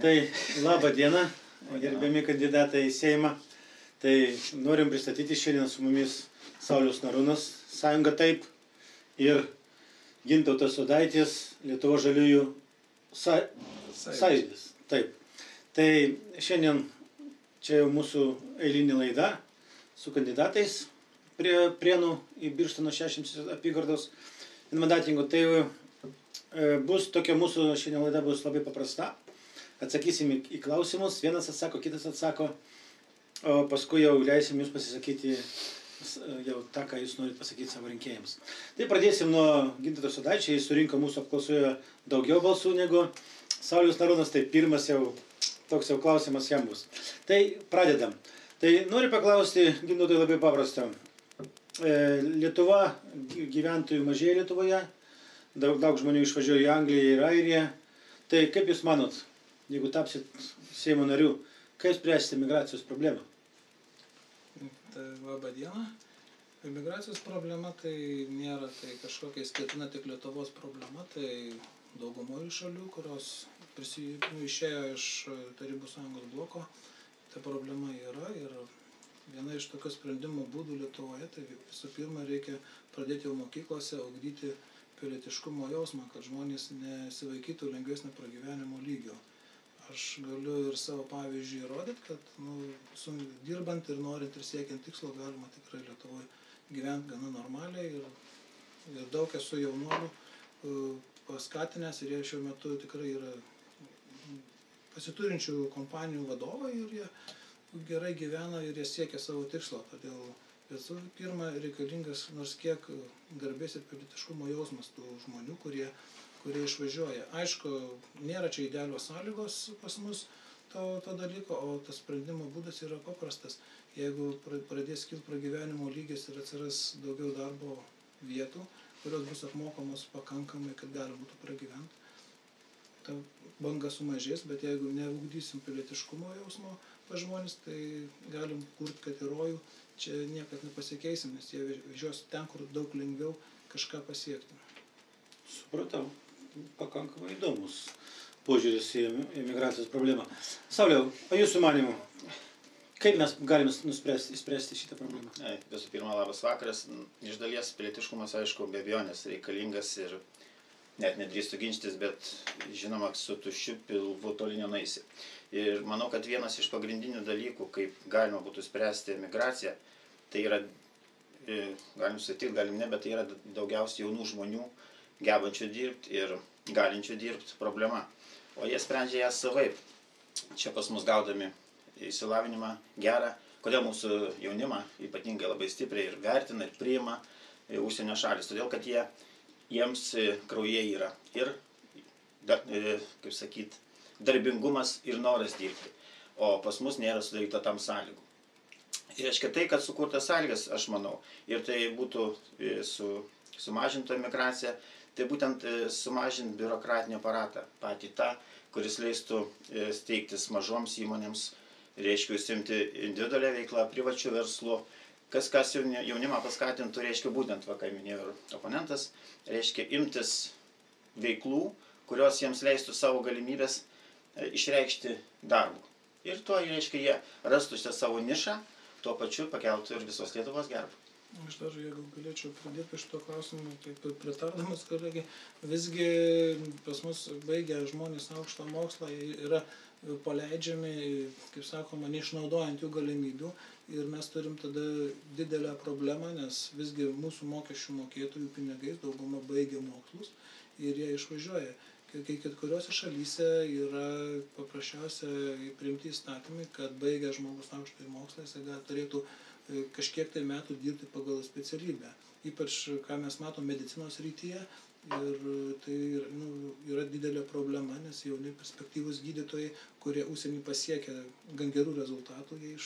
Tai labą dieną, gerbiami kandidatai į Seimą. Tai norim pristatyti šiandien su mumis Saulius Narūnas, Sąjunga Taip, ir Gintautas Sudaitis, Lietuvos žaliųjų sąjūdis. Taip. Tai šiandien čia jau mūsų eilinė laida su kandidatais prie Prienų į Birštono 60 apygardos vienmandatininkų. Tai bus tokia mūsų šiandien laida bus labai paprasta. Atsakysim į klausimus, vienas atsako, kitas atsako, o paskui jau leisim jūs pasisakyti jau tą, ką jūs norit pasakyti savo rinkėjams. Tai pradėsim nuo Gintauto Sudaičio, jis surinko mūsų apklausoje daugiau balsų negu Saulius Narūnas, tai pirmas jau toks jau klausimas jam bus. Tai pradedam. Tai noriu paklausti Gintautui labai paprastą. Lietuva, gyventojų mažėja Lietuvoje, daug žmonių išvažiuoja į Angliją ir Airiją. Tai kaip jūs manot, jeigu tapsit Seimo nariu, kaip spręsite migracijos problemą? Tai labą dieną. Migracijos problema tai nėra tai kažkokia išskirtina tik Lietuvos problema, tai daugumoje šalių, kurios išėjo iš Tarybų Sąjungos bloko, ta problema yra ir viena iš tokių sprendimo būdų Lietuvoje, tai visų pirma reikia pradėti jau mokyklose ugdyti pilietiškumo jausmą, kad žmonės nesivaikytų lengvesnio pragyvenimo lygio. Aš galiu ir savo pavyzdžiui įrodyti, kad dirbant ir norint ir siekiant tikslo galima tikrai Lietuvoje gyventi gana normaliai ir daug esu jaunuolių paskatinęs ir jie šiuo metu tikrai yra pasiturinčių kompanijų vadovai ir jie gerai gyvena ir jie siekia savo tikslo. Todėl visų pirma reikalingas nors kiek garbės ir pilietiškumo jausmas tų žmonių, kurie išvažiuoja. Aišku, nėra čia idealios sąlygos pas mus to dalyko, o tas sprendimo būdas yra paprastas. Jeigu pradės kilti pragyvenimo lygis ir atsiras daugiau darbo vietų, kurios bus apmokamos pakankamai, kad gali būtų pragyventi, ta banga sumažės, bet jeigu neugdysim pilietiškumo jausmo pas žmonės, tai galim kurti, kad į rojų čia niekad nepasikeisim, nes jie vežios ten, kur daug lengviau kažką pasiekti. Supratau. Pakankamai įdomus požiūris į migracijos problemą. Sauliau, o jūsų manimu, kaip mes galime išspręsti šitą problemą? Visų pirma, labas vakaras. Iš dalies pilietiškumas, aišku, be abejonės reikalingas ir net nedrįstu ginčytis, bet žinoma, su tuščiu pilvu toli nenueisi. Ir manau, kad vienas iš pagrindinių dalykų, kaip galima būtų spręsti migraciją, tai yra, galim sutikti, galim ne, bet tai yra daugiausiai jaunų žmonių, gebančių dirbti ir galinčių dirbti problema. O jie sprendžia ją savaip. Čia pas mus gaudami išsilavinimą gerą. Kodėl mūsų jaunimą ypatingai labai stipriai ir vertina ir priima užsienio šalis? Todėl, kad jiems kraujyje yra ir, kaip sakyt, darbingumas ir noras dirbti. O pas mus nėra sudaryta tam sąlygų. Ir reiškia tai, kad sukurtas sąlygas, aš manau, ir tai būtų sumažinta migracija, tai būtent sumažinti biurokratinį aparatą, patį tą, kuris leistų steigtis mažoms įmonėms, reiškia užsiimti individualią veiklą, privačių verslų, kas jaunimą paskatintų, reiškia būtent, ką minėjo ir oponentas, reiškia imtis veiklų, kurios jiems leistų savo galimybės išreikšti darbų. Ir tuo, reiškia, jie rastų šitą savo nišą, tuo pačiu pakeltų ir visos Lietuvos gerbą. Aš dar, jeigu galėčiau pradėti iš to klausimą, taip pritardamas kolegai, visgi pas mus baigę žmonės aukštą mokslą yra paleidžiami, kaip sakoma, neišnaudojant jų galimybių ir mes turim tada didelę problemą, nes visgi mūsų mokesčių mokėtojų pinigais dauguma baigia mokslus ir jie išvažiuoja. Kai kuriuose šalyse yra paprasčiausia priimti įstatymai, kad baigę žmogus aukštąjį mokslą, jis turėtų kažkiek tai metų dirbti pagal specialybę. Ypač, ką mes matom medicinos rytyje, ir tai yra didelė problema, nes jauni perspektyvūs gydytojai, kurie užsienį pasiekia gan gerų rezultatų, jie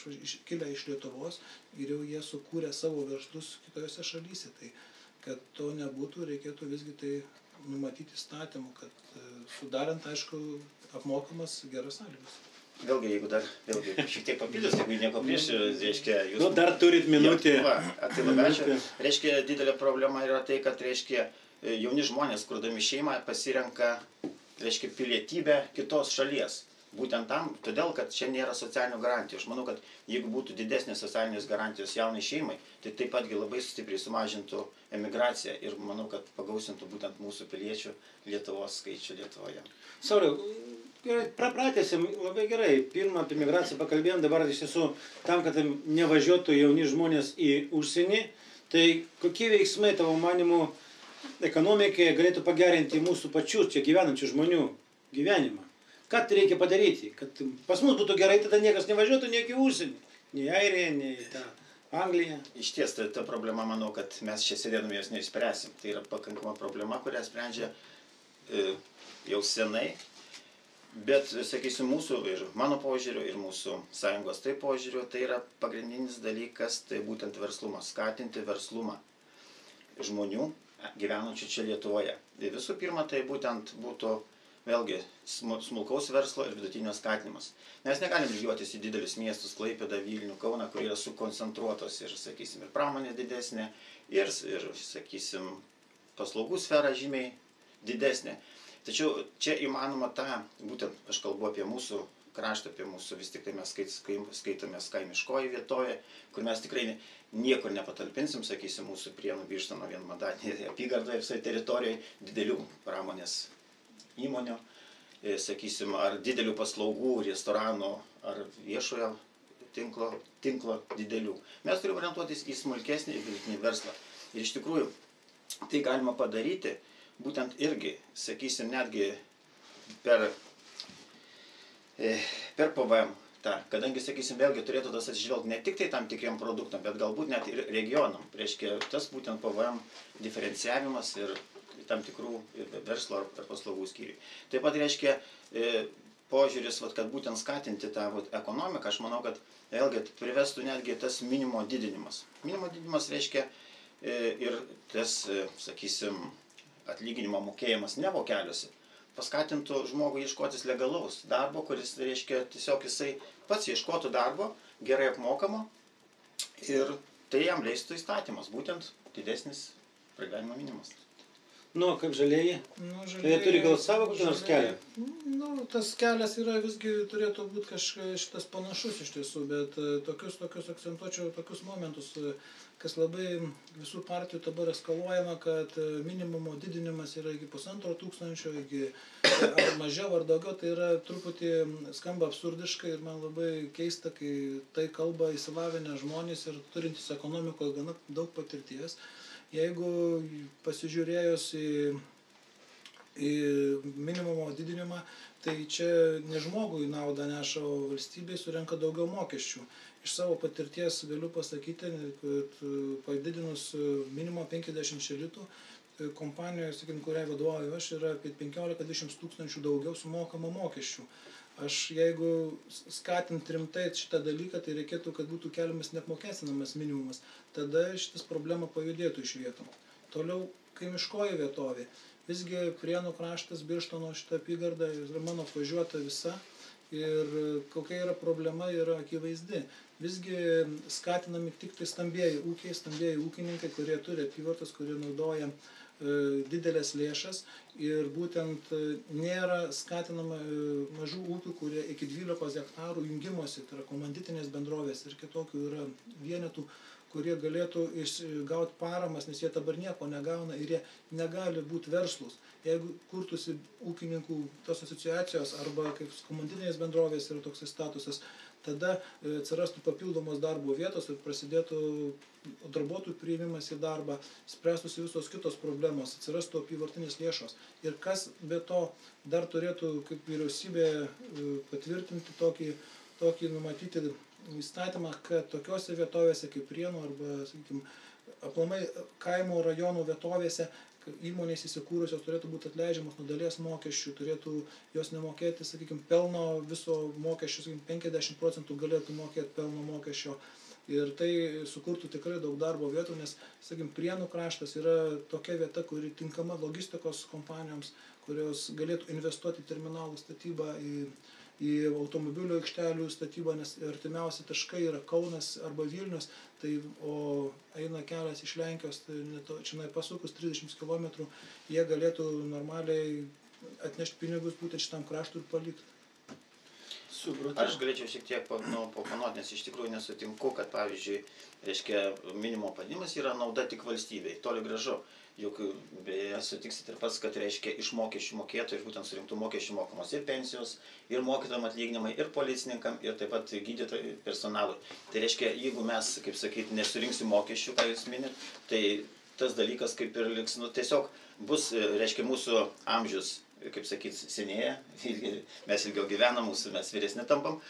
kilę iš Lietuvos ir jau jie sukūrė savo verslus kitose šalyse. Tai, kad to nebūtų, reikėtų visgi tai numatyti įstatymu, kad sudarant, aišku, apmokamas geras sąlygas. Vėlgi, jeigu dar šiek tiek papildys, jeigu nieko prieš, reiškia, jūs... Dar turit minutę. Tai labai ačiū. Reiškia, didelė problema yra tai, kad, reiškia, jauni žmonės, kurdami šeimą, pasirenka, reiškia, pilietybę kitos šalies. Būtent tam, todėl, kad čia nėra socialinių garantijų. Aš manau, kad jeigu būtų didesnės socialinės garantijos jaunai šeimai, tai taip patgi labai stipriai sumažintų emigraciją ir manau, kad pagausintų būtent mūsų piliečių Lietuvos skaičių Lietuvoje. Sauliau, gerai, pratęsim labai gerai. Pirmą apie migraciją pakalbėjom, dabar iš tiesų tam, kad nevažiuotų jauni žmonės į užsienį, tai kokie veiksmai tavo manimu ekonomikai galėtų pagerinti mūsų pačių čia gyvenančių žmonių gyvenimą? Ką tai reikia padaryti? Kad pas mus būtų gerai, tada niekas nevažiuotų nei į užsienį. Nei Airiją, nei tą Angliją. Iš ties, ta problema, manau, kad mes čia sėdėdami jos neišspręsim. Tai yra pakankama problema, kurią sprendžia jau senai. Bet, sakysim, mūsų ir mano požiūriu, ir mūsų sąjungos tai požiūriu, tai yra pagrindinis dalykas, tai būtent verslumas. Skatinti verslumą žmonių gyvenančių čia Lietuvoje. Tai visų pirma, tai būtent būtų vėlgi smulkaus verslo ir vidutinio skatinimas. Mes negalim lygiuotis į didelius miestus, Klaipėdą, Vilnių, Kauną, kurie yra sukoncentruotos ir, sakysim, ir pramonė didesnė, ir sakysim, paslaugų sfera žymiai didesnė. Tačiau čia įmanoma būtent aš kalbu apie mūsų kraštą, apie mūsų vis tik tai mes skaitomės kaimiškoji vietovė, kur mes tikrai niekur nepatalpinsim, sakysim, mūsų Prienų Birštono vienmandatinėje apygardoje visoje teritorijoje didelių pramonės įmonių, sakysim, ar didelių paslaugų, restoranų, ar viešojo tinklo didelių. Mes turime orientuotis į smulkesnį ir vidutinį verslą. Ir iš tikrųjų, tai galima padaryti būtent irgi, sakysim, netgi per PVM. Kadangi, sakysim, vėlgi turėtų tas atsižvelgti ne tik tai tam tikriem produktam, bet galbūt net ir regionam. Reiškia, tas būtent PVM diferencijavimas ir tam tikrų verslo ar paslaugų skyriui. Taip pat reiškia požiūris, kad būtent skatinti tą ekonomiką, aš manau, kad vėlgi privestų netgi tas minimumo didinimas. Minimumo didinimas reiškia ir tas, sakysim, atlyginimo mokėjimas ne vokeliuose, paskatintų žmogų ieškotis legalaus darbo, kuris reiškia tiesiog jisai pats ieškotų darbo, gerai apmokamo ir tai jam leistų įstatymas, būtent didesnis pragyvenimo minimumas. Nu, kaip žalieji? Tai turi gal savo kokį nors kelią? Nu, tas kelias yra visgi turėtų būti šitas panašus iš tiesų, bet tokius akcentuočiau tokius momentus, kas labai visų partijų dabar eskaluojama, kad minimumo didinimas yra iki 1500, iki ar mažiau ar daugiau, tai yra truputį skamba absurdiškai ir man labai keista, kai tai kalba įsilavinę žmonės ir turintys ekonomikoje gana daug patirties. Jeigu pasižiūrėjus į minimumo didinimą, tai čia ne žmogui naudą neša, o valstybei surenka daugiau mokesčių. Iš savo patirties galiu pasakyti, kad padidinus minimumą 50 litų, kompanijoje, sakykim, kuriai vadovauju aš, yra apie 15-20 tūkstančių daugiau sumokama mokesčių. Jeigu skatint rimtai šitą dalyką, tai reikėtų, kad būtų keliamas neapmokestinamas minimumas. Tada šitas problema pajudėtų iš vietų. Toliau kaimiškoji vietovė. Visgi Prienų kraštas, Birštono šitą apygardą yra mano apvažiuota visa. Ir kokia yra problema, yra akivaizdi. Visgi skatinami tik tai stambieji ūkininkai, kurie turi apyvartas, kurie naudoja didelės lėšas ir būtent nėra skatinama mažų ūkių, kurie iki 12 hektarų jungimosi, tai yra komanditinės bendrovės ir kitokių yra vienetų, kurie galėtų gauti paramas, nes jie dabar nieko negauna ir jie negali būti verslus. Jeigu kurtųsi ūkininkų tos asociacijos arba kaip komanditinės bendrovės yra toks statusas, tada atsirastų papildomos darbo vietos ir prasidėtų darbuotojų priėmimas į darbą, spręstųsi visos kitos problemos, atsirastų apyvartinės lėšos. Ir kas be to dar turėtų kaip vyriausybė patvirtinti tokį numatyti įstatymą, kad tokiose vietovėse kaip Prienų arba, sakykime, aplamai kaimo rajonų vietovėse įmonės įsikūrusios turėtų būti atleidžiamos nuo dalies mokesčių, turėtų jos nemokėti, sakykime, pelno viso mokesčio, sakykime, 50% galėtų mokėti pelno mokesčio. Ir tai sukurtų tikrai daug darbo vietų, nes, sakykime, Prienų kraštas yra tokia vieta, kuri tinkama logistikos kompanijoms, kurios galėtų investuoti į terminalų statybą, į automobilių aikštelių statybą, nes artimiausi taškai yra Kaunas arba Vilnius, o eina kelias iš Lenkijos, tai čia pasukus 30 km, jie galėtų normaliai atnešti pinigus būtent šitam kraštui ir palikti. Aš galėčiau šiek tiek papanot, nes iš tikrųjų nesutinku, kad pavyzdžiui, reiškia, minimo padidinimas yra nauda tik valstybei, toli gražu. Juk beje sutiksit ir pats, kad reiškia iš mokesčių mokėtojų, būtent surinktų mokesčių mokamos ir pensijos, ir mokytojam atlyginimai, ir policininkam, ir taip pat gydytojų personalui. Tai reiškia, jeigu mes, kaip sakyti, nesurinksim mokesčių, ką jūs minit, tai tas dalykas kaip ir liks, tiesiog bus, reiškia, mūsų amžius, kaip sakyti, senėja, mes ilgiau gyvenam, mes vyresni tampam,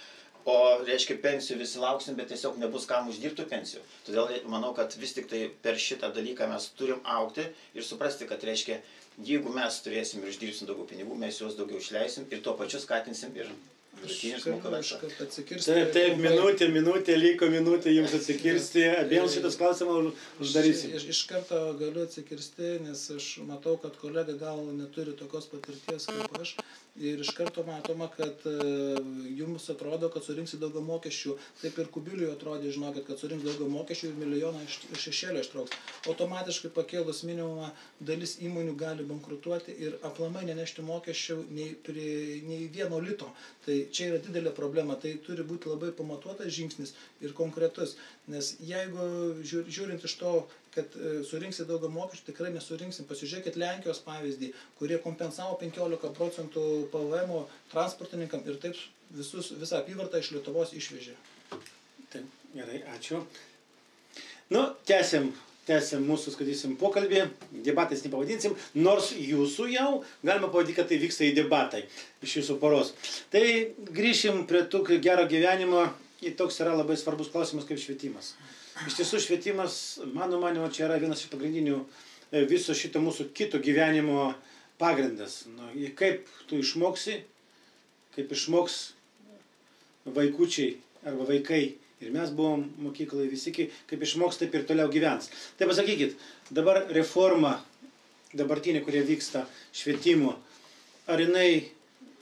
o reiškia, pensijų visi lauksim, bet tiesiog nebus kam uždirbtų pensijų. Todėl manau, kad vis tik tai per šitą dalyką mes turim augti ir suprasti, kad reiškia, jeigu mes turėsim ir uždirbsim daugiau pinigų, mes juos daugiau išleisim ir tuo pačiu skatinsim ir vidutinius mokymus. Taip, minutė, liko minutė jums atsikirsti, abiems šitas klausimą uždarysim. Iš karto galiu atsikirsti, nes aš matau, kad kolega gal neturi tokios patirties kaip aš. Ir iš karto matoma, kad jums atrodo, kad surinksi daugiau mokesčių. Taip ir Kubiliui atrodė, žinokit, kad surinks daugiau mokesčių ir milijoną iš šešėlio ištrauks. Automatiškai pakėlus minimumą dalis įmonių gali bankrutuoti ir aplamai nenešti mokesčių nei vieno lito. Tai čia yra didelė problema. Tai turi būti labai pamatuotas žingsnis ir konkretus. Nes jeigu žiūrint iš to, kad surinksit daugiau mokesčių, tikrai nesurinksim. Pasižiūrėkit Lenkijos pavyzdį, kurie kompensavo 15% PVM transportininkam ir taip visą apyvartą iš Lietuvos išvežė. Taip, gerai, ačiū. Tęsim mūsų, skaitysim, pokalbį, debatais nepavadinsim, nors jūsų jau galima pavadinti, kad tai vyksta į debatai iš jūsų poros. Tai grįšim prie tų gero gyvenimo, toks yra labai svarbus klausimas kaip švietimas. Iš tiesų švietimas, mano manimo, čia yra vienas iš pagrindinių viso šito mūsų kito gyvenimo pagrindas. Kaip tu išmoksi, kaip išmoks vaikučiai arba vaikai, ir mes buvom mokykloje visi, kaip išmoks, taip ir toliau gyvens. Tai pasakykit, dabar reforma dabartinė, kurie vyksta švietimo, ar jinai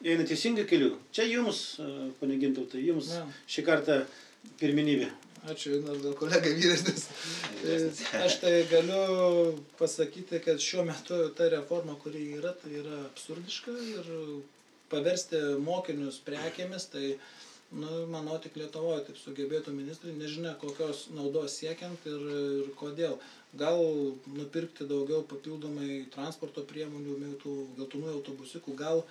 eina teisingai keliu? Čia jums, ponia Gintautai, jums šį kartą pirmenybė. Ačiū, nors gal kolega vyresnis. Aš tai galiu pasakyti, kad šiuo metu ta reforma, kuri yra, tai yra absurdiška ir paversti mokinius prekėmis, tai, manau, tik Lietuvoje taip sugebėtų ministrai, nežinia, kokios naudos siekiant ir kodėl. Gal nupirkti daugiau papildomai transporto priemonių, geltonųjų autobusikų, gal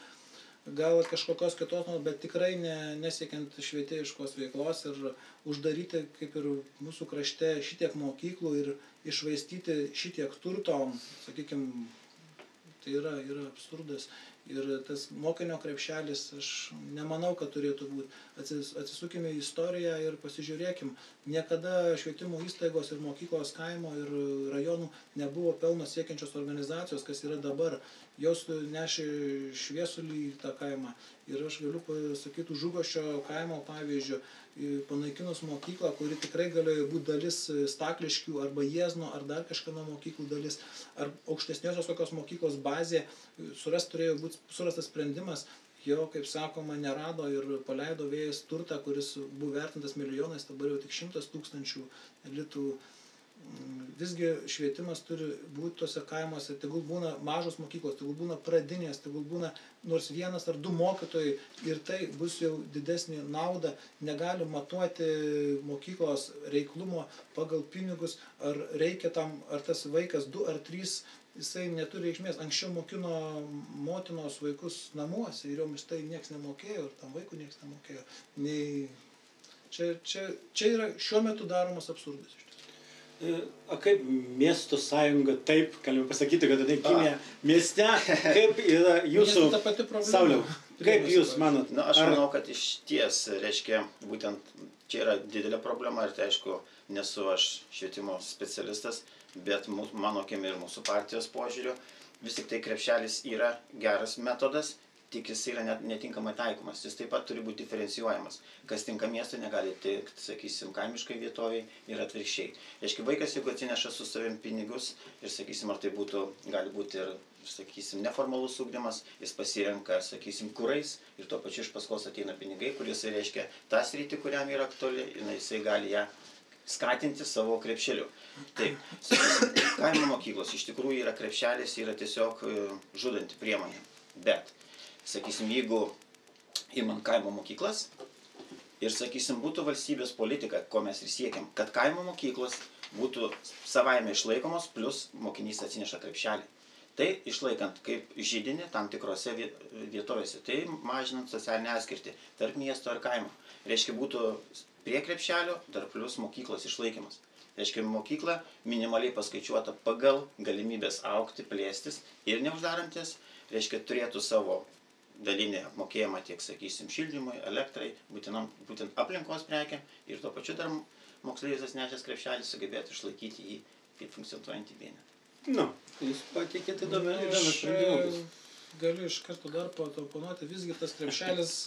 kažkokios kitos, bet tikrai nesiekiant švietėjiškos veiklos ir uždaryti, kaip ir mūsų krašte, šitiek mokyklų ir išvaistyti šitiek turto, sakykime, tai yra absurdas. Ir tas mokinio krepšelis, aš nemanau, kad turėtų būti. Atsisukime į istoriją ir pasižiūrėkim. Niekada švietimo įstaigos ir mokyklos kaimo ir rajonų nebuvo pelno siekiančios organizacijos, kas yra dabar. Jos nešė šviesulį į tą kaimą. Ir aš galiu pasakyti Žugoščio kaimo pavyzdžių, panaikinus mokyklą, kuri tikrai galėjo būti dalis Stakliškių arba Jiezno ar dar kažkieno mokyklų dalis, ar aukštesniosios kokios mokyklos bazė, turėjo būti surastas sprendimas, jo, kaip sakoma, nerado ir paleido vėjas turtą, kuris buvo vertintas milijonais, dabar jau tik 100 000 litų. Visgi švietimas turi būti tose kaimuose, tegul būna mažos mokyklos, tegul būna pradinės, tegul būna nors 1 ar 2 mokytojai ir tai bus jau didesnė nauda. Negali matuoti mokyklos reiklumo pagal pinigus, ar reikia tam, ar tas vaikas 2 ar 3, jisai neturi reikšmės. Anksčiau mokino motinos vaikus namuose ir jomis tai nieks nemokėjo ir tam vaikui nieks nemokėjo. Čia yra šiuo metu daromas absurdas. O kaip miesto sąjunga, taip, galime pasakyti, kad tai gimė mieste, kaip yra jūsų, Sauliau, kaip jūs manot? Aš manau, kad iš ties, reiškia, būtent čia yra didelė problema ir tai aišku, nesu aš švietimo specialistas, bet mano akim ir mūsų partijos požiūriu, vis tik tai krepšelis yra geras metodas, tik jis yra netinkamai taikomas. Jis taip pat turi būti diferencijuojamas. Kas tinka miestui, negali tikti, sakysim, kaimiškai vietoviai ir atvirkščiai. Reiškia, vaikas, jeigu atsineša su savim pinigus ir, sakysim, ar tai gali būti ir, sakysim, neformalus ugdymas, jis pasirenka, sakysim, kurais ir tuo pačiu iš paskos ateina pinigai, kuris reiškia tą sritį, kuriam yra aktuali, jisai gali ją skatinti savo krepšeliu. Taip, sakysim, kaimo mokyklos iš tikrųjų yra krepšelis, yra tiesiog žudanti priemonė. Bet sakysim, imant kaimo mokyklas ir, sakysim, būtų valstybės politika, ko mes ir siekiam, kad kaimo mokyklos būtų savaime išlaikomos, plus mokinys atsineša krepšelį. Tai išlaikant kaip židinį tam tikrose vietovėse, tai mažinant socialinę atskirtį tarp miesto ir kaimo. Reiškia, būtų prie krepšelio dar plus mokyklos išlaikymas. Reiškia, mokykla minimaliai paskaičiuota pagal galimybės augti, plėstis ir neuždarantis, reiškia, turėtų savo dalinį apmokėjimą tiek, sakysim, šildymui, elektrai, būtent aplinkos prekiam ir tuo pačiu dar moksleivis atnešęs krepšelį sugebėtų išlaikyti jį kaip funkcionuojantį vienetą. Nu, jūs pateikėte įdomią sprendimą. Galiu iš karto dar patoponuoti, visgi tas krepšelis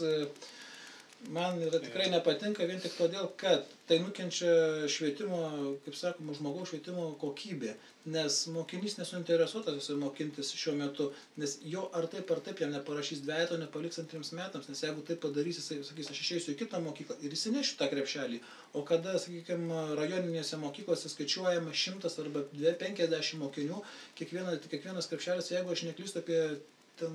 man yra tikrai nepatinka vien tik todėl, kad tai nukenčia švietimo, kaip sakoma, žmogaus švietimo kokybė, nes mokinys nesuinteresuotas mokintis šiuo metu, nes jo ar taip jam neparašys dvejeto, nepaliks 2 metams, nes jeigu tai padarys, jisai sakys, aš išeisiu į kitą mokyklą ir įsinešiu tą krepšelį, o kada, sakykime, rajoninėse mokyklose skaičiuojama 100 arba 50 mokinių, kiekvienas krepšelis, jeigu aš neklystu, apie ten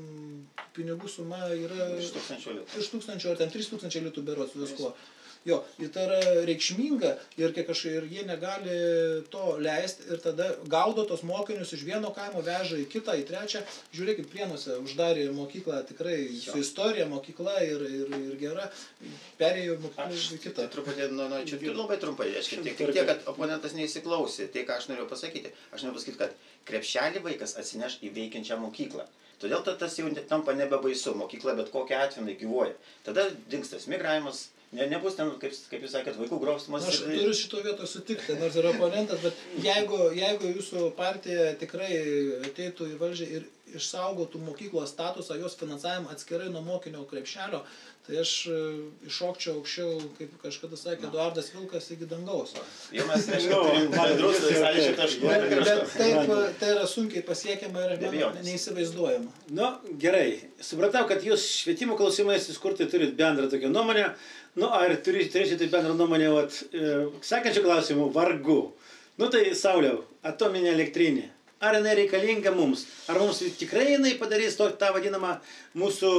pinigų suma yra iš 1000 litų. Iš 1000 ar ten 3000 litų berods visko. Jo, ir tai yra reikšminga ir jie negali to leisti ir tada gaudo tos mokinius iš vieno kaimo, veža į kitą, į trečią. Žiūrėkit, Prienuose uždarė mokyklą tikrai su istorija, mokykla ir gera, perėjo mokyklą į kitą. Truputį, čia labai trumpai, reiškia, tiek, kad oponentas neįsiklausė, tai ką aš norėjau pasakyti. Aš noriu pasakyti, kad krepšelį vaikas atsineš į veikiančią mokyklą. Todėl tas jau tampa nebebaisu, mokykla bet kokią atveju gyvuoja. Tada dingstas migravimas, nebus ten, kaip jūs sakėt, vaikų grobstymas. Aš turiu šito vietoj sutikti, nors yra oponentas, bet jeigu jūsų partija tikrai ateitų į valdžią ir išsaugotų mokyklos statusą, jos finansavimą atskirai nuo mokinio krepšelio, tai aš iššokčiau aukščiau, kaip kažkada sakė Eduardas Vilkas, iki dangaus. Jau mes Bet tai yra sunkiai pasiekiama ir neįsivaizduojama. Nu, gerai. Supratau, kad jūs švietimo klausimais kur tai turit bendrą tokią nuomonę. Nu, ar turėsite bendrą nuomonę, sekančių klausimų vargu. Nu, tai Sauliau, atominė elektrinė. Ar jinai reikalinga mums? Ar mums tikrai jinai padarys tą vadinamą mūsų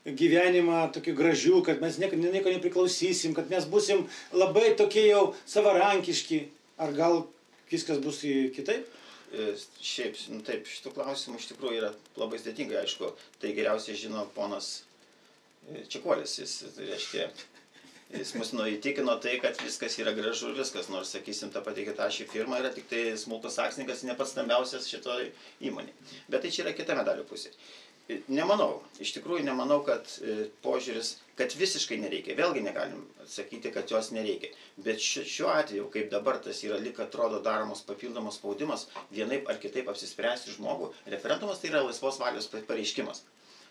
gyvenimą tokiu gražiu, kad mes nieko nepriklausysim, kad mes būsim labai tokie jau savarankiški? Ar gal viskas bus kitaip? Šiaip, taip, šitų klausimų iš tikrųjų yra labai sudėtinga, aišku. Tai geriausiai žino ponas Čekuolis, jis mus įtikino tai, kad viskas yra gražu ir viskas, nors, sakysim, ta pati Hitachi firma yra tik tai smulkus akcininkas, ne pats stambiausias šitoj įmonė. Bet tai čia yra kita medalio pusė. Nemanau, iš tikrųjų nemanau, kad požiūris, kad visiškai nereikia. Vėlgi negalim sakyti, kad jos nereikia. Bet šiuo atveju, kaip dabar tas yra, lyg atrodo daromos papildomos spaudimas, vienaip ar kitaip apsispręsti žmogų, referendumas tai yra laisvos valios pareiškimas.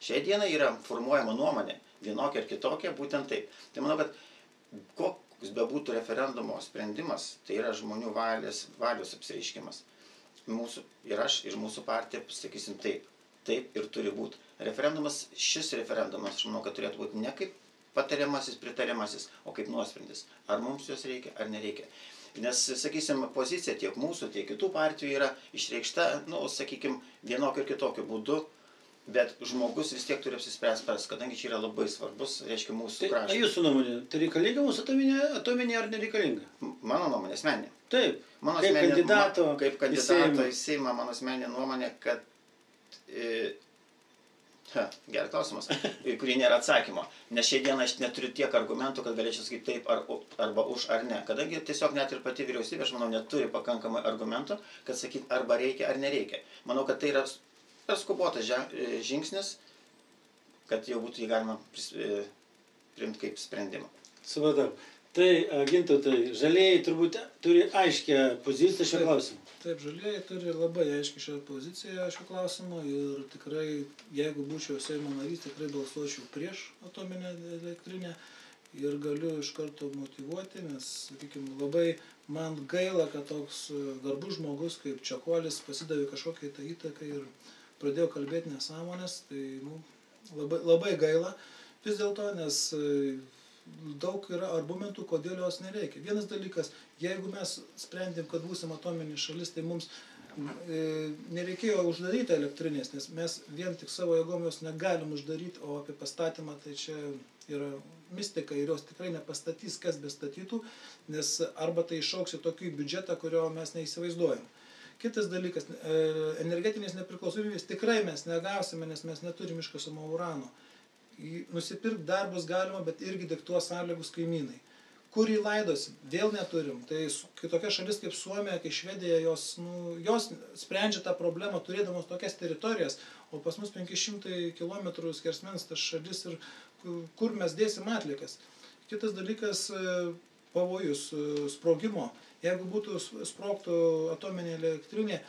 Šiai dienai yra formuojama nuomonė, vienokia ar kitokia, būtent taip. Tai manau, kad koks bebūtų referendumo sprendimas, tai yra žmonių valios apsireiškimas. Mūsų ir aš, ir mūsų partija, sakysim taip. Taip ir turi būti. Šis referendumas, aš manau, kad turėtų būti ne kaip patariamasis, pritariamasis, o kaip nuosprendis. Ar mums jos reikia, ar nereikia. Nes, sakysim, pozicija tiek mūsų, tiek kitų partijų yra išreikšta, sakykim, vienokiu ir kitokiu būdu, bet žmogus vis tiek turi apsispręsti pats, kadangi čia yra labai svarbus, reiškia, mūsų kraštas. Tai jūsų nuomonė, tai reikalinga mūsų atominė ar nereikalinga? Mano nuomonė, asmeninė. Taip, kaip kandidato į Seimą, mano asmeninė nuomonė, kad geras klausimas, kurį nėra atsakymo. Nes šiai dieną aš neturiu tiek argumentų, kad galėčiau sakyti taip arba už ar ne. Kadangi tiesiog net ir pati vyriausybė, aš manau, neturi pakankamai argumentų, kad sakyti arba reikia ar nereikia. Manau, kad tai yra skubotas žingsnis, kad jau būtų jį galima priimti kaip sprendimą. Supratau. Tai, Gintautai, žalieji turbūt turi aiškę poziciją šio klausimu. Taip, žalieji turi labai aiškiai šią poziciją šio klausimu ir tikrai, jeigu būčiau Seimo narys, tikrai balsuočiau prieš atominę elektrinę ir galiu iš karto motyvuoti, nes, sakykime, labai man gaila, kad toks garbus žmogus kaip Čekuolis pasidavė kažkokiai tą įtaką ir pradėjo kalbėti nesąmonės, tai labai gaila vis dėlto, nes daug yra argumentų, kodėl jos nereikia. Vienas dalykas, jeigu mes sprendėm, kad būsim atominė šalis, tai mums nereikėjo uždaryti elektrinės, nes mes vien tik savo jėgom jos negalim uždaryti, o apie pastatymą tai čia yra mistika ir jos tikrai nepastatys, kas bestatytų, nes arba tai išauks į tokį biudžetą, kurio mes neįsivaizduojam. Kitas dalykas, energetinės nepriklausomybės tikrai mes negausime, nes mes neturim iškasamo urano. Nusipirkti dar bus galima, bet irgi diktuos sąlygus kaimynai. Kur jį laidosim? Vėl neturim. Tai kai tokia šalis kaip Suomija, kai Švedija, jos sprendžia tą problemą turėdamos tokias teritorijas, o pas mus 500 km skersmens tas šalis ir kur mes dėsim atliekas. Kitas dalykas, pavojus sprogimo. Jeigu būtų sprogtų atominė elektrinė,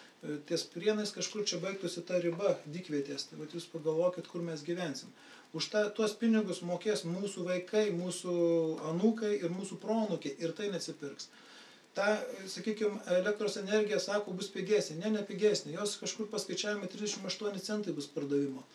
ties Prienais kažkur čia baigtųsi ta riba dykvietės. Tai jūs pagalvokit, kur mes gyvensim. Už tuos pinigus mokės mūsų vaikai, mūsų anūkai ir mūsų proanūkiai ir tai neatsipirks. Ta, sakykime, elektros energija, sako, bus pigesnė. Ne pigesnė. Jos kažkur paskaičiavimai 38 centai bus pardavimo.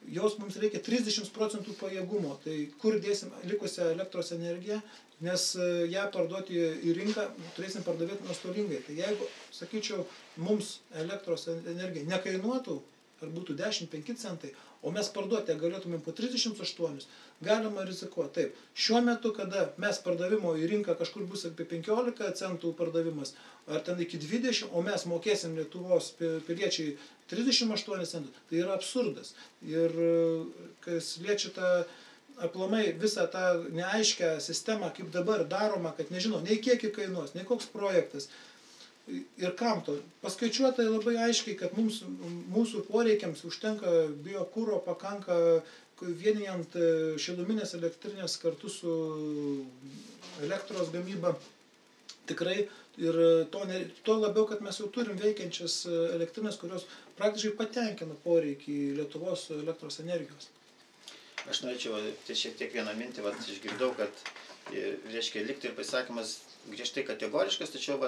Jos mums reikia 30% pajėgumo. Tai kur dėsim likusią elektros energiją, nes ją parduoti į rinką turėsim pardavėti nuostolingai. Tai jeigu, sakyčiau, mums elektros energija nekainuotų, ar būtų 10-5 centai, o mes parduoti galėtumėm po 38, galima rizikuoti. Taip, šiuo metu, kada mes pardavimo į rinką kažkur bus apie 15 centų pardavimas, ar ten iki 20, o mes mokėsim Lietuvos piliečiai 38 centų, tai yra absurdas. Ir kas liečia tą aplamai visą tą neaiškę sistemą, kaip dabar daroma, kad nežinau, nei kiek kainuos, nei koks projektas. Ir kam to? Paskaičiuota labai aiškiai, kad mūsų poreikiams užtenka biokuro, pakanka vienijant šiluminės elektrinės kartu su elektros gamyba. Tikrai ir to labiau, kad mes jau turim veikiančias elektrinės, kurios praktiškai patenkina poreikį Lietuvos elektros energijos. Aš norėčiau šiek tiek vieną mintį, išgirdau, kad, reiškia, likti ir pasakymas griežtai kategoriškas, tačiau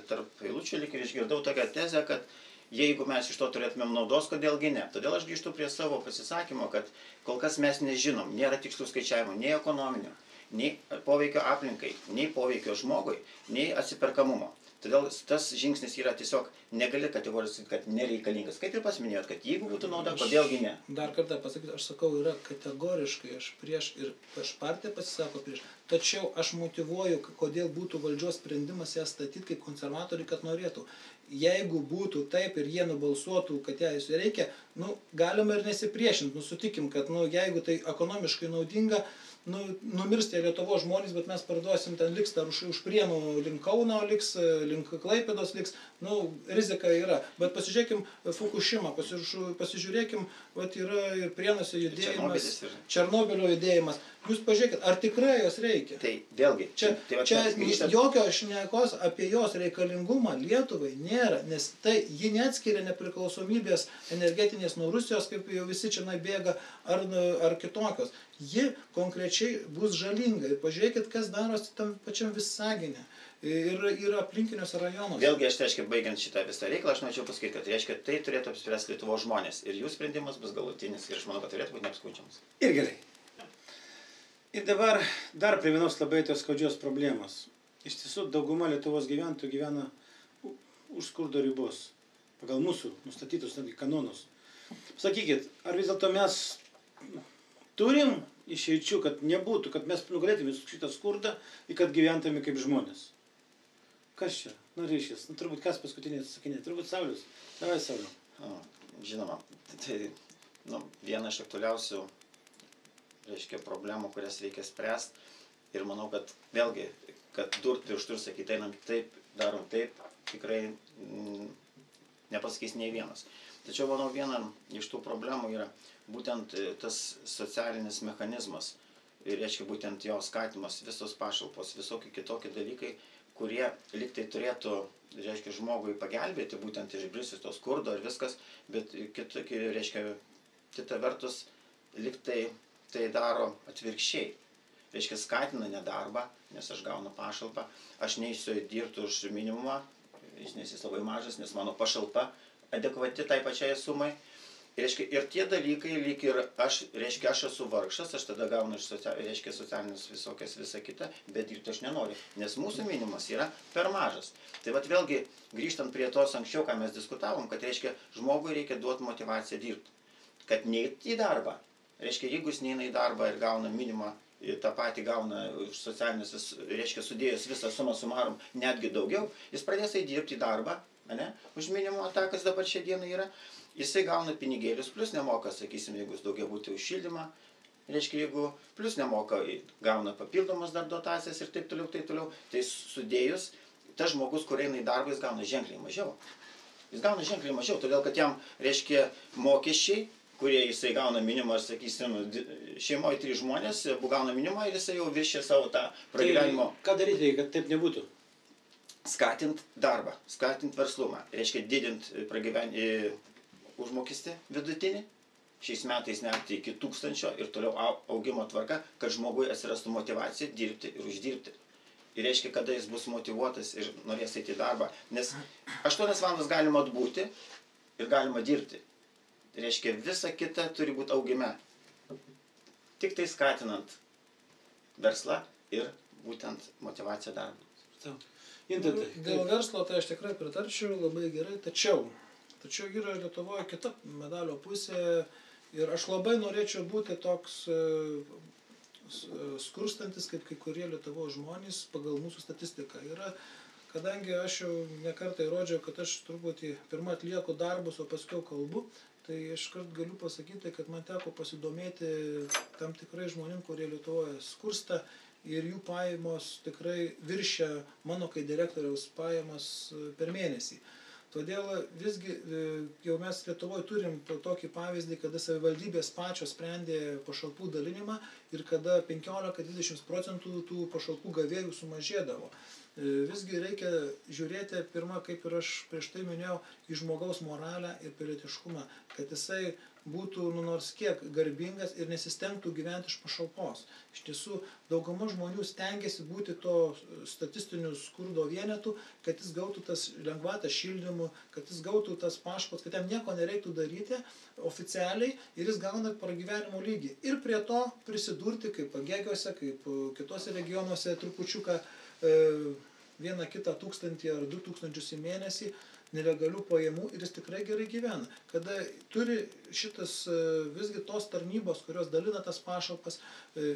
tarp eilučių lyg ir išgirdau tokią tezę, kad jeigu mes iš to turėtumėm naudos, kodėlgi ne. Todėl aš grįžtu prie savo pasisakymo, kad kol kas mes nežinom, nėra tikslų skaičiavimo, nei ekonominio, nei poveikio aplinkai, nei poveikio žmogui, nei atsiperkamumo. Todėl tas žingsnis yra tiesiog negali kategoriškai, kad nereikalingas. Kaip ir pasiminėjot, kad jeigu būtų nauda, kodėlgi ne? Dar kartą pasakyti, aš sakau, yra kategoriškai, aš prieš ir aš partija pasisako prieš. Tačiau aš motyvuoju, kodėl būtų valdžios sprendimas ją statyti kaip konservatoriai, kad norėtų. Jeigu būtų taip ir jie nubalsuotų, kad ją reikia, galima ir nesipriešinti. Sutikim, kad jeigu tai ekonomiškai naudinga, numirs tie Lietuvos žmonės, bet mes parduosim, ten liks dar už Prienų link Kauno, liks link Klaipėdos, liks, rizika yra. Bet pasižiūrėkim Fukushimą, pasižiūrėkim, yra ir Prienuose judėjimas, Černobylio judėjimas. Jūs pažiūrėkit, ar tikrai jos reikia? Tai vėlgi, čia jokios šnekos apie jos reikalingumą Lietuvai nėra, nes ji neatskiria nepriklausomybės energetinės nuo Rusijos, kaip jau visi čia bėga, ar kitokios. Ji konkrečiai bus žalinga. Ir pažiūrėkit, kas darosi tam pačiam Visagine ir aplinkiniuose rajonuose. Vėlgi, reiškia, baigiant šitą visą reikalą, aš norėčiau pasakyti, kad reiškia, tai turėtų apspręsti Lietuvos žmonės. Ir jų sprendimas bus galutinis. Ir aš manau, kad turėtų būti neapskundžiamas. Ir gerai. Ir dabar dar prie vienos labai tos skaudžios problemos. Iš tiesų, dauguma Lietuvos gyventojų gyvena už skurdo ribos. Pagal mūsų nustatytus netgi kanonus. Sakykit, ar vis dėlto mes turim išeičių, kad nebūtų, kad mes nugalėtume šitą skurdą ir kad gyventume kaip žmonės? Kas čia? Ryšys. Turbūt kas paskutinė atsakinė? Turbūt Saulius. Davai, Sauliu. Žinoma, tai viena iš aktualiausių, reiškia, problemų, kurias reikia spręsti. Ir manau, kad vėlgi, kad durt pirštu ir sakyti, einam taip, darom taip, tikrai nepasakys nei vienas. Tačiau, manau, viena iš tų problemų yra būtent tas socialinis mechanizmas. Ir reiškia, būtent jo skatimas, visos pašalpos, visokie kitokie dalykai, kurie liktai turėtų, reiškia, žmogui pagelbėti, būtent išbristi to skurdo ir viskas, bet kita vertus, liktai tai daro atvirkščiai. Reiškia, skatina nedarbą, nes aš gaunu pašalpą, aš neįsiu dirbti už minimumą, nes jis labai mažas, nes mano pašalpa adekvati tai pačiai sumai. Reiškia, ir tie dalykai, lyg ir aš esu vargšas, aš tada gaunu iš socialinius visokias visą kitą, bet dirbti aš nenoriu, nes mūsų minimumas yra per mažas. Tai vat vėlgi, grįžtant prie tos anksčiau, ką mes diskutavom, kad reiškia, žmogui reikia duoti motivaciją dirbti. Kad neiti į darbą, reiškia, jeigu jis neina į darbą ir gauna minimumą, tą patį gauna už socialinius, reiškia, sudėjus visą sumą sumarum netgi daugiau, jis pradės dirbti į darbą, ne, už minimumą tą, kas dabar šią dieną yra. Jisai gauna pinigėlius, plus nemoka, sakysim, jeigu jis daugiabutį už šildymą, reiškia, jeigu plus nemoka, gauna papildomas dar dotacijas ir taip toliau, tai sudėjus, tas žmogus, kur eina į darbą, jis gauna ženkliai mažiau. Jis gauna ženkliai mažiau, todėl kad jam, reiškia, mokesčiai, kurie jisai gauna minimumą, sakysim, šeimoje 3 žmonės, gauna minimumą ir jisai jau viršė savo tą pragyvenimo. Tai ką daryti, kad taip nebūtų? Skatint darbą, skatint verslumą, reiškia, didint užmokestį vidutinį, šiais metais net iki 1000 ir toliau augimo tvarka, kad žmogui atsirastų motyvacija dirbti ir uždirbti. Ir reiškia, kada jis bus motyvuotas ir norės eiti į darbą, nes 8 valandas galima atbūti ir galima dirbti. Reiškia, visa kita turi būti augime. Tik tai skatinant verslą ir būtent motyvaciją darbą. Dėl verslo tai aš tikrai pritarčiau, labai gerai, tačiau yra Lietuvoje kita medalio pusė ir aš labai norėčiau būti toks skurstantis, kaip kai kurie Lietuvos žmonės pagal mūsų statistiką. Kadangi aš jau nekartą įrodžiau, kad aš truputį pirmą atlieku darbus, o paskiau kalbu, tai iškart galiu pasakyti, kad man teko pasidomėti tam tikrai žmonėm, kurie Lietuvoje skursta ir jų pajamos tikrai viršia mano kaip direktoriaus pajamas per mėnesį. Todėl visgi jau mes Lietuvoje turim tokį pavyzdį, kada savivaldybės pačios sprendė pašalpų dalinimą ir kada 15–20% tų pašalpų gavėjų sumažėdavo. Visgi reikia žiūrėti pirmą, kaip ir aš prieš tai minėjau, į žmogaus moralę ir pilietiškumą, kad jisai būtų nors kiek garbingas ir nesistengtų gyventi iš pašalpos. Iš tiesų, dauguma žmonių stengiasi būti to statistinių skurdo vienetų, kad jis gautų tas lengvatas šildymų, kad jis gautų tas pašalpas, kad jam nieko nereiktų daryti oficialiai ir jis gauna pragyvenimo lygį. Ir prie to prisidurti, kaip Pagėgiuose, kaip kitose regionuose trupučiuką 1–1000 ar 2000 į mėnesį nelegalių pajamų ir jis tikrai gerai gyvena. Kada turi šitas visgi tos tarnybos, kurios dalina tas pašalpas,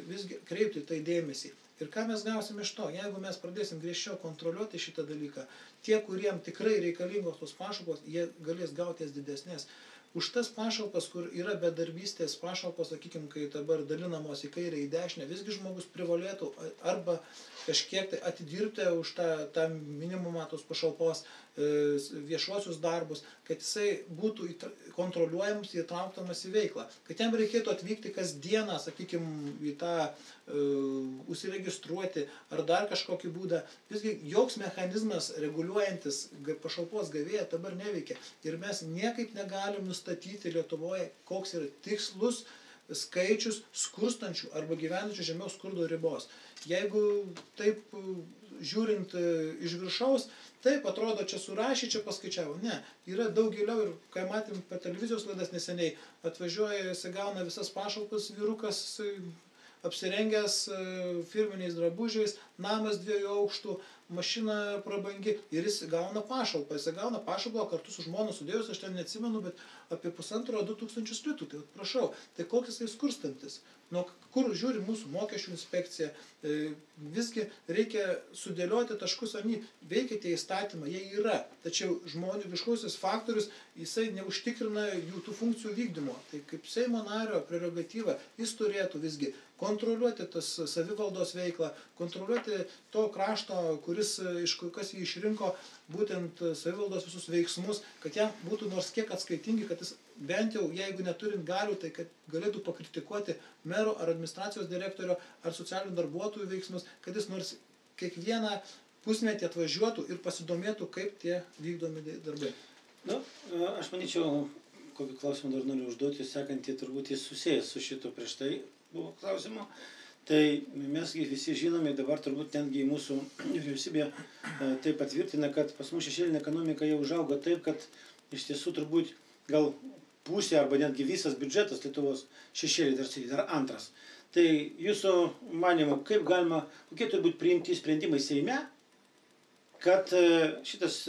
visgi kreipti tai dėmesį. Ir ką mes gausim iš to? Jeigu mes pradėsim griežčiau kontroliuoti šitą dalyką, tie, kuriem tikrai reikalingos tos pašalpos, jie galės gauti jas didesnės. Už tas pašalpas, kur yra bedarbystės pašalpos, sakykime, kai dabar dalinamos į kairę, į dešinę, visgi žmogus privalėtų arba kažkiek tai atidirbti už tą minimumą tos pašalpos viešuosius darbus, kad jisai būtų kontroliuojamas, įtrauktamas į veiklą. Kad jam reikėtų atvykti kasdieną, sakykime, į tą užsiregistruoti ar dar kažkokį būdą. Visgi joks mechanizmas reguliuojantis pašalpos gavėją dabar neveikia. Ir mes niekaip negalim nustatyti Lietuvoje, koks yra tikslus skaičius skurstančių arba gyvenančių žemiau skurdo ribos. Jeigu taip žiūrint iš viršaus, taip atrodo, čia surašė, čia paskaičiavo. Ne, yra daug giliau ir, kai matėm per televizijos laidas neseniai, atvažiuoja, jis gauna visas pašalpas, vyrukas apsirengęs firminiais drabužiais, namas 2 aukštų, mašina prabangi ir jis gauna pašalpą. Jis gauna pašalpą kartu su žmona sudėjus, aš ten neatsimenu, bet apie 1500–2000 litų. Tai prašau, tai koks jisai skurstantis? Nuo kur žiūri mūsų mokesčių inspekcija? Visgi reikia sudėlioti taškus ant jį. Veikia tie įstatymai, jie yra. Tačiau žmogiškasis faktorius, jisai neužtikrina jų tų funkcijų vykdymo. Tai kaip Seimo nario prerogatyva, jis turėtų visgi kontroliuoti tas savivaldos veiklą, kontroliuoti to krašto, kas jį išrinko, būtent savivaldos visus veiksmus, kad jam būtų nors kiek atskaitingi, kad jis bent jau, jeigu neturint galių, tai kad galėtų pakritikuoti mero ar administracijos direktorio ar socialinių darbuotojų veiksmus, kad jis nors kiekvieną pusmetį atvažiuotų ir pasidomėtų, kaip tie vykdomi darbai. Aš manyčiau, kokį klausimą dar noriu užduoti, sekantį turbūt jis susijęs su šito prieš tai buvo klausimu. Tai mes visi žinome, dabar turbūt netgi mūsų vyriausybė tai patvirtina, kad pas mus šešėlinė ekonomika jau užaugo taip, kad iš tiesų turbūt gal pusė arba netgi visas biudžetas Lietuvos šešėlį dar sėdi, dar antras. Tai jūsų manymu, kaip galima, kokie turi būti priimti sprendimai Seime, kad šitas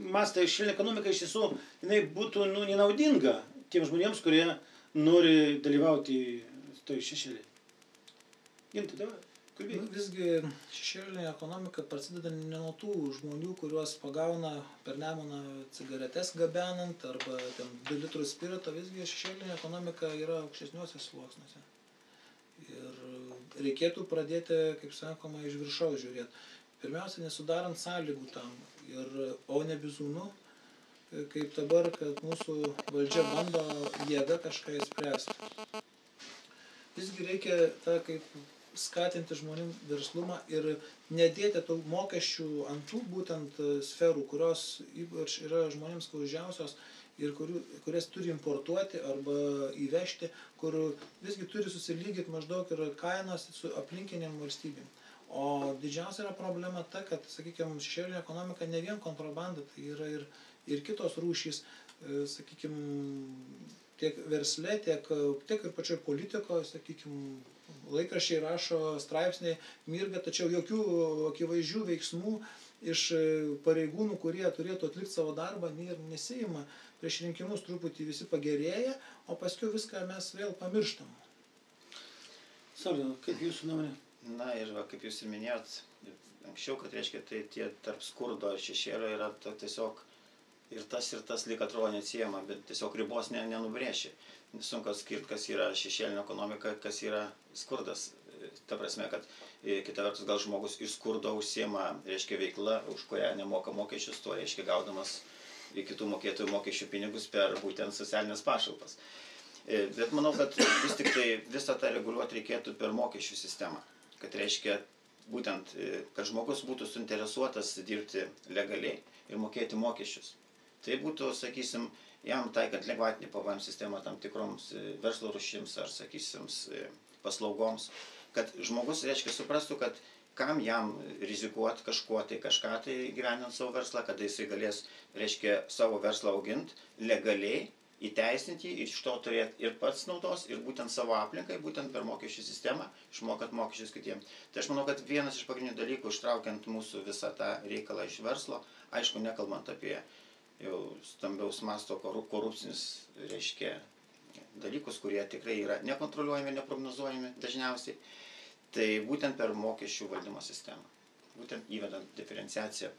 mastai šešėlinė ekonomika iš tiesų jinai būtų nenaudinga tiem žmonėms, kurie nori dalyvauti toj šešėlį. Gintai, davai. Visgi šešėlinė ekonomika prasideda ne nuo tų žmonių, kuriuos pagauna per Nemuną cigaretes gabenant arba 2 litrus spirito. Visgi šešėlinė ekonomika yra aukštesniuose sluoksniuose. Ir reikėtų pradėti, kaip sakoma, iš viršaus žiūrėti. Pirmiausia, nesudarant sąlygų tam, o ne bizūnų, kaip dabar, kad mūsų valdžia bando jėga kažką įspręsti. Visgi reikia kaip skatinti žmonių verslumą ir nedėti tų mokesčių ant tų būtent sferų, kurios ypač yra žmonėms skaudžiausios ir kurias turi importuoti arba įvežti, kur visgi turi susilygyti maždaug ir kainos su aplinkiniam valstybėm. O didžiausia yra problema ta, kad, sakykime, šešėlinė ekonomika ne vien kontrabanda, tai yra ir kitos rūšys, sakykime, tiek versle, tiek ir pačioj politikoje, sakykime, laikraščiai rašo straipsniai, mirga, tačiau jokių akivaizdžių veiksmų iš pareigūnų, kurie turėtų atlikti savo darbą, nesiima. Prieš rinkimus truputį visi pagerėja, o paskui viską mes vėl pamirštam. Sauliau, kaip jūsų nuomonė? Na ir kaip jūs ir minėjot, anksčiau, kad reiškia, tai tie tarp skurdo ir šešėlio yra tiesiog ir tas lyg atrodo neatsiejama, bet tiesiog ribos nenubrėši. Sunku atskirti, kas yra šešėlinė ekonomika, kas yra skurdas. Ta prasme, kad kita vertus gal žmogus iš skurdo užsiema, reiškia, veikla, už kurią nemoka mokesčius, to reiškia gaudamas kitų mokėtojų mokesčių pinigus per būtent socialinės pašalpas. Bet manau, kad vis tik tai visą tą reguliuoti reikėtų per mokesčių sistemą. Kad reiškia būtent, kad žmogus būtų suinteresuotas dirbti legaliai ir mokėti mokesčius. Tai būtų, sakysim, jam taikant lengvatinį PVM sistemą tam tikroms verslo rūšims ar, sakysim, paslaugoms, kad žmogus, reiškia, suprastų, kad kam jam rizikuoti kažką tai gyvenant savo verslą, kada jisai galės, reiškia, savo verslą auginti legaliai, įteisinti ir iš to turėti ir pats naudos, ir būtent savo aplinkai, būtent per mokesčių sistemą, išmokant mokesčius kitiems. Tai aš manau, kad vienas iš pagrindinių dalykų, ištraukiant mūsų visą tą reikalą iš verslo, aišku, nekalbant apie jau stambiaus masto korupcinius, reiškia, dalykus, kurie tikrai yra nekontroliuojami, neprognozuojami dažniausiai, tai būtent per mokesčių valdymo sistemą. Būtent įvedant diferenciaciją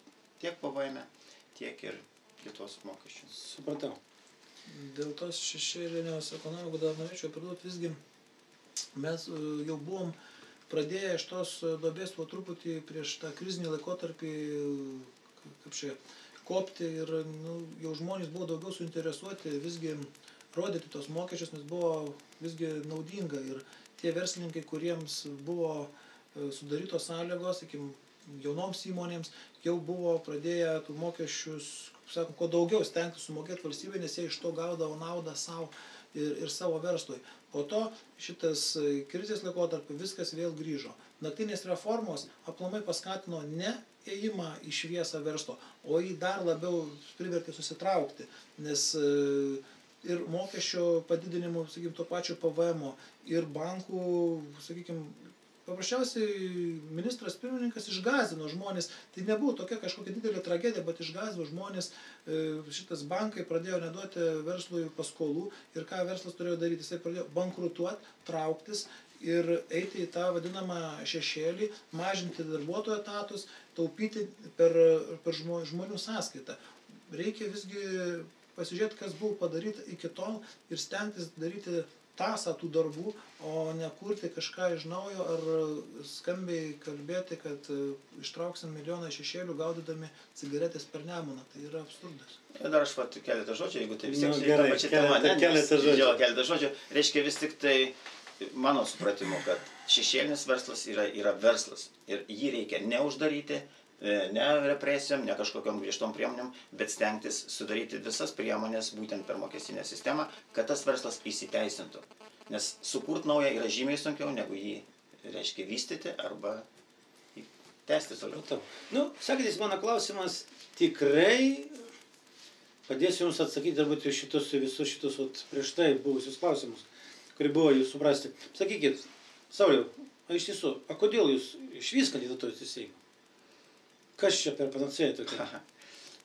tiek PVM, tiek ir kitos mokesčius. Supratau. Dėl tos šešėlinės ekonomikos dar norėčiau pridurti, visgi mes jau buvom pradėję iš tos duobės po truputį prieš tą krizinį laikotarpį, kaip čia, kopti ir jau žmonės buvo daugiau suinteresuoti visgi rodyti tos mokesčius, nes buvo visgi naudinga ir tie verslininkai, kuriems buvo sudarytos sąlygos, sakykim, jaunoms įmonėms, jau buvo pradėję tų mokesčius, sakom, kuo daugiau stengti sumokėti valstybė, nes jie iš to gaudavo naudą savo ir savo verslui. Po to šitas krizės laikotarpiu viskas vėl grįžo. Naktinės reformos aplamai paskatino ne ėjimą į šviesą verslo, o jį dar labiau privertė susitraukti, nes ir mokesčio padidinimo, sakykim, to pačio PVM-o, ir bankų, sakykim, paprasčiausiai ministras pirmininkas išgąsdino žmonės, tai nebuvo tokia kažkokia didelė tragedija, bet išgąsdino žmonės, šitas bankai pradėjo neduoti verslui paskolų ir ką verslas turėjo daryti, jisai pradėjo bankrutuoti, trauktis ir eiti į tą vadinamą šešėlį, mažinti darbuotojų etatus, taupyti per žmonių sąskaitą. Reikia visgi pasižiūrėti, kas buvo padaryta iki tol ir stengtis daryti tąsą tų darbų, o ne kurti kažką iš naujo ar skambiai kalbėti, kad ištrauksim milijoną šešėlių gaudydami cigaretės per Nemuną. Tai yra absurdas. Dar aš keletą žodžių, jeigu tai vis tiek keletą žodžių. Reiškia vis tik tai mano supratimu, kad šešėlinis verslas yra verslas ir jį reikia neuždaryti, ne represijom, ne kažkokiom griežtom priemonėm, bet stengtis sudaryti visas priemonės būtent per mokestinę sistemą, kad tas verslas įsiteisintų. Nes sukurt naują yra žymiai sunkiau, negu jį, reiškia, vystyti arba tęsti toliau. Sakytis, mano klausimas tikrai padėsiu Jums atsakyti turbūt visus šitus prieš tai buvusius klausimus, kurie buvo Jūs suprasti. Sakykit, Sauliau, iš tiesų, kodėl Jūs išvis kandidatuojate į Seimą? Kas čia per panacėją tokia?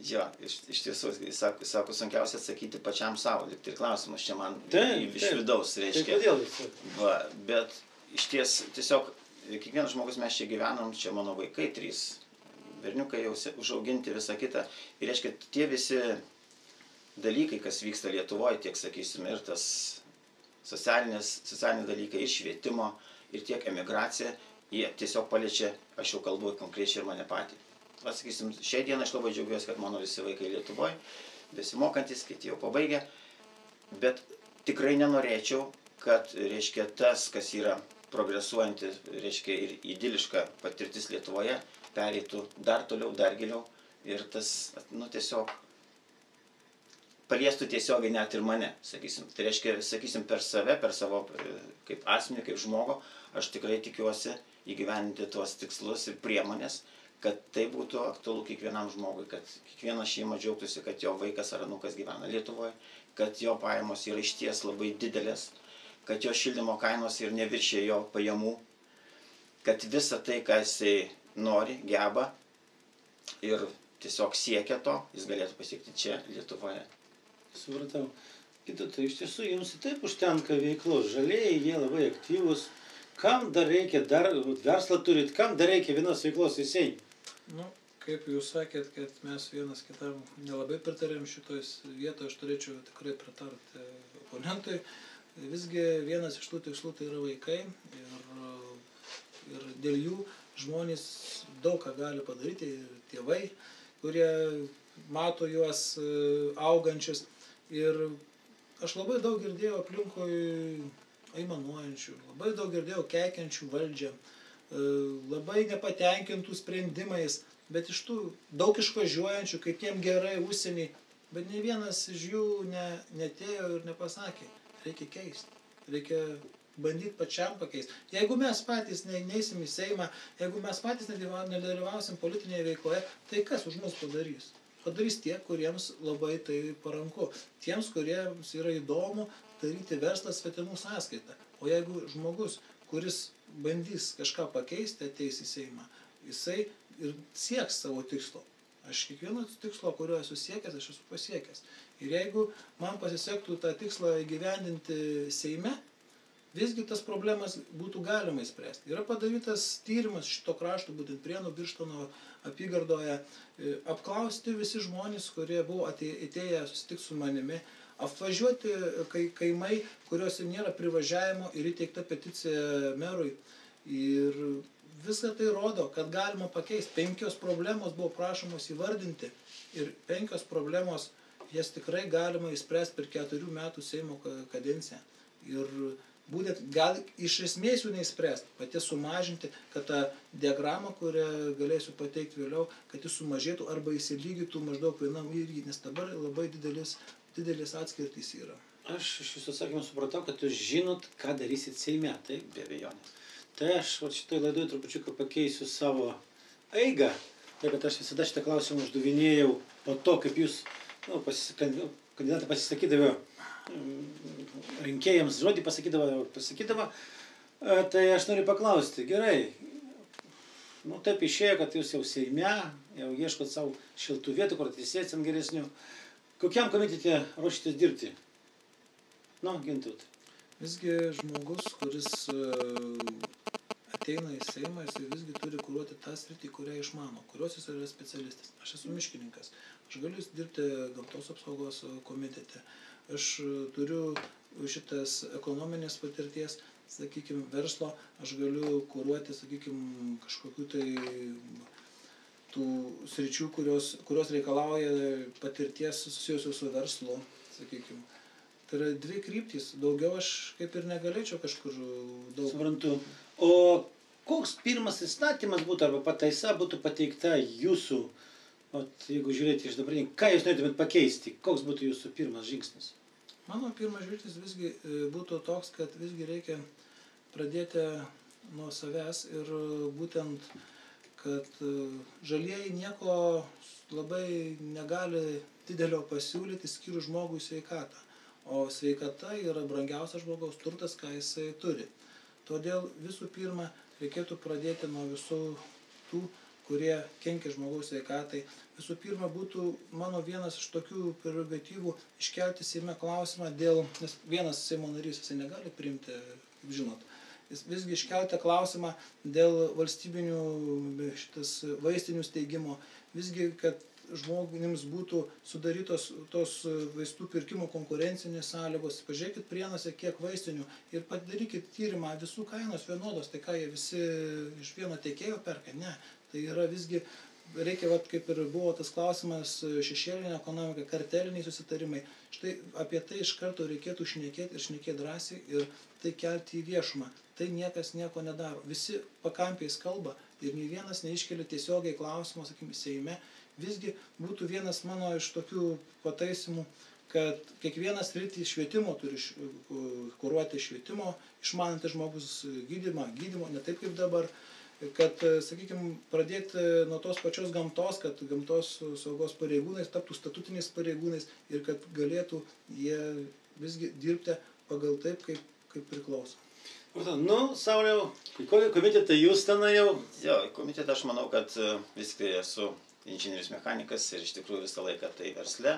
Jo, iš tiesų, sako, sunkiausia atsakyti pačiam savo, ir klausimas čia man iš vidaus reiškia. Tai kodėl Jūs? Va, bet iš ties, tiesiog, kiekvienas žmogus mes čia gyvenam, čia mano vaikai, 3 berniukai jau užauginti, visą kitą. Ir reiškia, tie visi dalykai, kas vyksta Lietuvoje, tiek, sakysim, ir tas socialiniai dalykai, ir švietimo, ir tiek emigracija, jie tiesiog paliečia, aš jau kalbu konkrečiai ir mane patį. Sakysim, šiai dieną aš labai džiaugiuosi, kad mano visi vaikai Lietuvoje, besimokantis, kiti jau pabaigę, bet tikrai nenorėčiau, kad, reiškia, tas, kas yra progresuojanti, reiškia, ir idiliška patirtis Lietuvoje, pereitų dar toliau, dar giliau ir tas, tiesiog paliestų tiesiogiai net ir mane, sakysim. Tai reiškia, sakysim, per save, per savo kaip asmenį, kaip žmogo, aš tikrai tikiuosi įgyvendinti tuos tikslus ir priemonės, kad tai būtų aktualu kiekvienam žmogui, kad kiekviena šeima džiaugtųsi, kad jo vaikas ar anūkas gyvena Lietuvoje, kad jo pajamos yra išties labai didelės, kad jo šildymo kainos ir neviršė jo pajamų, kad visa tai, ką jisai nori, geba ir tiesiog siekia to, jis galėtų pasiekti čia, Lietuvoje. Supratau. Tai iš tiesų jums taip užtenka veiklos. Žalieji, jie labai aktyvūs. Kam dar reikia, verslą turit, kam dar reikia vienos veiklos į Seimą? Kaip jūs sakėt, kad mes vienas kitam nelabai pritarėm šitoj vietoje, aš turėčiau tikrai pritarti oponentui. Visgi vienas iš tų tikslų tai yra vaikai ir dėl jų žmonės daug ką gali padaryti, ir tėvai, kurie mato juos augančius. Ir aš labai daug girdėjau aplinkui aimanuojančių, labai daug girdėjau keikiančių valdžią, labai nepatenkintų sprendimais, bet iš tų daug išvažiuojančių, kaip jiem gerai užsienį, bet ne vienas iš jų netėjo ir nepasakė, reikia keisti, reikia bandyti pačiam pakeisti. Jeigu mes patys neįsim į Seimą, jeigu mes patys nedalyvausim politinėje veikloje, tai kas už mus padarys? Padarys tie, kuriems labai tai paranku. Tiems, kuriems yra įdomu daryti verslą svetimų sąskaitą. O jeigu žmogus, kuris bandys kažką pakeisti, ateis į Seimą, jisai ir sieks savo tikslo. Aš kiekvieno tikslo, kurio esu siekęs, aš esu pasiekęs. Ir jeigu man pasisektų tą tikslą įgyvendinti Seime, visgi tas problemas būtų galima įspręsti. Yra padarytas tyrimas šito krašto, būtent Prienų Birštono apygardoje, apklausti visi žmonės, kurie buvo atėję susitikti su manimi, apvažiuoti kaimai, kuriuose nėra privažiavimo ir įteikta peticija merui. Ir visą tai rodo, kad galima pakeisti. 5 problemos buvo prašomos įvardinti ir 5 problemos jas tikrai galima įspręsti per 4 metų Seimo kadenciją. Ir būtent gal iš esmės jų neįspręsti, pati sumažinti, kad tą diagramą, kurią galėsiu pateikti vėliau, kad jis sumažėtų arba įsilygytų maždaug vienam irgi, nes dabar labai didelis atskirtys yra. Aš iš jūsų atsakymą supratau, kad jūs žinot, ką darysit Seime, taip? Be abejonės. Tai aš šitoj laidoje trupučiuką pakeisiu savo eigą, tai kad aš visada šitą klausimą uždavinėjau po to, kaip jūs kandidatą pasisakydavo rinkėjams žodį pasakydavo, tai aš noriu paklausti, gerai, taip išėjo, kad jūs jau Seime, jau ieškot savo šiltų vietų, kur atsisėsit ant geresnių. Kokiam komitete ruošitės dirbti? Gintautai. Visgi žmogus, kuris ateina į Seimą, jis visgi turi kuruoti tą sritį, kurią išmano, kurios jis yra specialistas. Aš esu miškininkas, aš galiu dirbti gamtos apsaugos komitete. Aš turiu šitas ekonominės patirties, sakykime, verslo, aš galiu kuruoti, sakykime, kažkokių tai tų sričių, kurios reikalauja patirties susijusios su verslu, sakykime. Tai yra 2 kryptys, daugiau aš kaip ir negalėčiau kažkur daug. Suprantu. O koks pirmas įstatymas būtų arba pataisa būtų pateikta jūsų, jeigu žiūrėti iš dabartinį, ką jūs norėtumėt pakeisti, koks būtų jūsų pirmas žingsnis? Mano pirmas žingsnis visgi būtų toks, kad visgi reikia pradėti nuo savęs ir būtent, kad žalieji nieko labai negali didelio pasiūlyti skyrus žmogui sveikatą. O sveikata yra brangiausias žmogaus turtas, ką jisai turi. Todėl visų pirma reikėtų pradėti nuo visų tų, kurie kenkia žmogaus sveikatai. Visų pirma būtų mano vienas iš tokių prerogatyvų iškelti Seime klausimą dėl, nes vienas Seimo narys jisai negali priimti, kaip žinot, visgi iškelti klausimą dėl valstybinių vaistinių steigimo, visgi, kad žmonėms būtų sudarytos tos vaistų pirkimo konkurencinės sąlygos. Pažiūrėkit Prienuose, kiek vaistinių ir padarykit tyrimą, visų kainos vienodos, tai ką jie visi iš vieno tiekėjo perka? Ne, tai yra visgi, reikia, kaip ir buvo tas klausimas, šešėlinė ekonomika, karteliniai susitarimai. Štai apie tai iš karto reikėtų šnekėti ir šnekėti drąsiai ir tai kelti į viešumą. Tai niekas nieko nedaro. Visi pakampiais kalba ir nei vienas neiškelia tiesiogiai klausimo, sakykime, Seime. Visgi būtų vienas mano iš tokių pataisimų, kad kiekvienas sritį švietimo turi kuruoti švietimo, išmanantis žmogus gydymo, ne taip kaip dabar, kad, sakykime, pradėti nuo tos pačios gamtos, kad gamtos saugos pareigūnais taptų statutiniais pareigūnais ir kad galėtų jie visgi dirbti pagal taip, kaip priklauso. Sauliau, į kokį komitetą jūs ten jau? Jo, į komitetą aš manau, kad viskai esu inžinierius mechanikas ir iš tikrųjų visą laiką tai versle.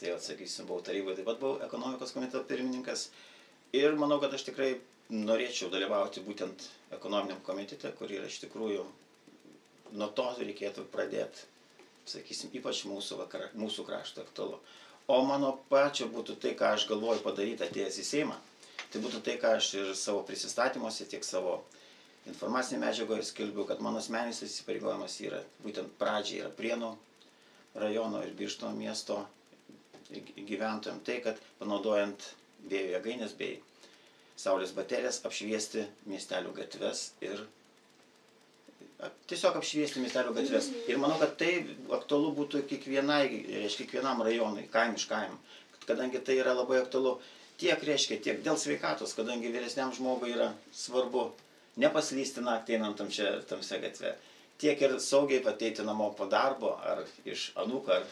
Tai atsakysim, buvau taryboje, taip pat buvau ekonomikos komiteto pirmininkas. Ir manau, kad aš tikrai norėčiau dalyvauti būtent ekonominiam komitete, kur yra iš tikrųjų nuo to reikėtų pradėti, sakysim, ypač mūsų krašto aktualu. O mano pačio būtų tai, ką aš galvoju padaryti atėjęs į Seimą. Tai būtų tai, ką aš ir savo prisistatymuose, tiek savo informacinė medžiagoje skelbiu, kad mano asmeninis įsipareigojimas yra būtent pradžiai yra Prienų rajono ir Birštono miesto gyventojams. Tai, kad panaudojant vėjo jėgaines bei saulės baterijas apšviesti miestelių gatves ir tiesiog apšviesti miestelių gatves. Ir manau, kad tai aktualu būtų kiekvienam rajonui, kaimiškajam, kadangi tai yra labai aktualu tiek dėl sveikatos, kadangi vyresniam žmogui yra svarbu nepaslysti naktį einant tamsia gatve, tiek ir saugiai ateiti namo po darbo, ar iš anūko, ar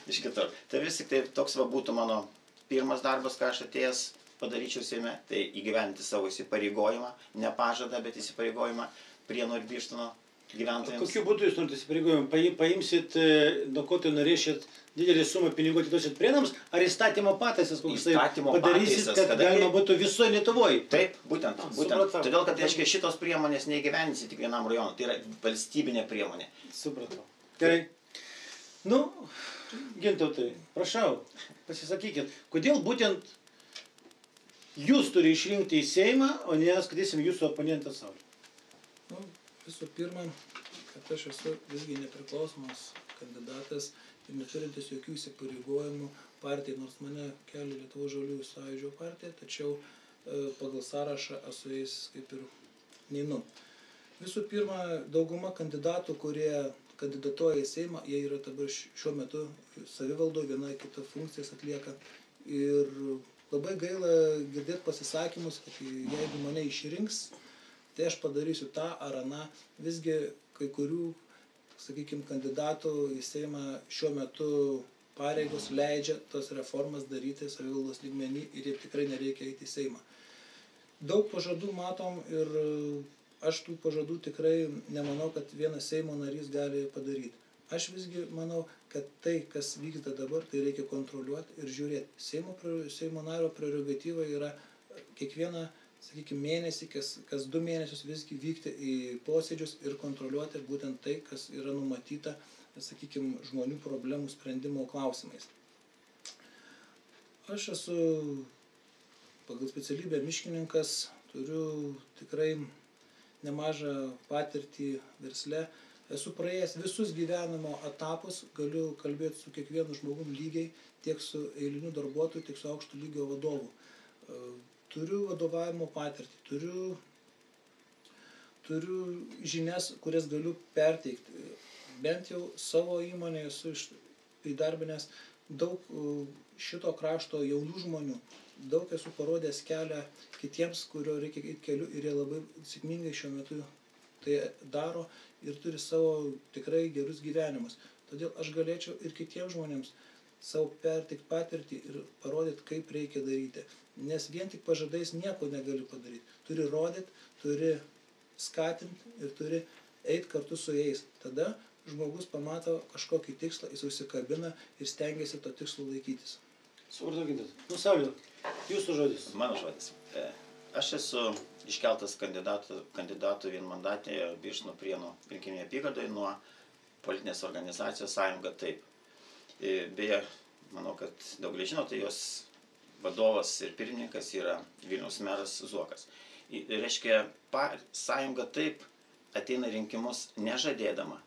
iš kitur. Tai vis tik tai toks būtų mano pirmas darbas, ką aš atėjęs padaryčiau Seime, tai įgyventi savo įsipareigojimą, ne pažadą, bet įsipareigojimą Prienų ir Birštono gyventojams. Kokiu būdu jūs norite įsipareigojimą? Paimsit, nuo ko tai norėšit didelį sumą pinigų atiduosit Prienams, ar įstatymo pataisas kokius tai padarysit, kad galima būtų visoje Lietuvoje? Taip, būtent. Todėl, kad šitos priemonės neįgyvendinsi tik vienam rajonui, tai yra valstybinė priemonė. Supratau. Gerai. Gintautai, prašau, pasisakykit, kodėl būtent jūs turi išrinkti į Seimą, o ne, skaitysim, jūsų oponentą Saulį? Visų pirma, kad aš esu visgi nepriklausomas kandidatas ir neturintis jokių įsipareigojimų partijai, nors mane kelia Lietuvos žaliųjų sąjūdžio partija, tačiau pagal sąrašą esu jais kaip ir neinu. Visų pirma, dauguma kandidatų, kurie kandidatuoja į Seimą, jie yra dabar šiuo metu savivaldoje, viena kita funkcijas atlieka. Ir labai gaila girdėti pasisakymus, kad jeigu mane išrinks, tai aš padarysiu tą ar aną. Visgi kai kurių, sakykime, kandidatų į Seimą šiuo metu pareigos leidžia tos reformas daryti savivaldos lygmenį ir jie tikrai nereikia eiti į Seimą. Daug pažadų matom ir aš tų pažadų tikrai nemanau, kad vienas Seimo narys gali padaryti. Aš visgi manau, kad tai, kas vyksta dabar, tai reikia kontroliuoti ir žiūrėti. Seimo nario prerogatyva yra kiekvieną, sakykime, mėnesį, kas 2 mėnesius visgi vykti į posėdžius ir kontroliuoti būtent tai, kas yra numatyta, sakykime, žmonių problemų sprendimo klausimais. Aš esu pagal specialybę miškininkas, turiu tikrai nemažą patirtį versle. Esu praėjęs visus gyvenimo etapus, galiu kalbėti su kiekvienu žmogum lygiai, tiek su eiliniu darbuotoju, tiek su aukšto lygio vadovu. Turiu vadovavimo patirtį, turiu žinias, kurias galiu perteikti. Bent jau savo įmonėje esu įdarbinęs daug šito krašto jaunų žmonių. Daug esu parodęs kelią kitiems, kurio reikia eiti keliu ir jie labai sėkmingai šiuo metu tai daro ir turi savo tikrai gerus gyvenimus. Todėl aš galėčiau ir kitiems žmonėms savo pertikti patirtį ir parodyti, kaip reikia daryti. Nes vien tik pažadais nieko negali padaryti. Turi rodyti, turi skatinti ir turi eiti kartu su jais. Tada žmogus pamato kažkokį tikslą, jis užsikabina ir stengiasi to tikslo laikytis. Supratau, Gintas. Sauliau, jūsų žodis. Mano žodis. Aš esu iškeltas kandidatų vienmandatėje Birštono Prienų rinkiminėje apygardoje nuo politinės organizacijos Sąjunga taip. Beje, manau, kad daugelis žino, tai jos vadovas ir pirmininkas yra Vilniaus meras Zuokas. Reiškia, Sąjunga taip ateina rinkimus nežadėdama,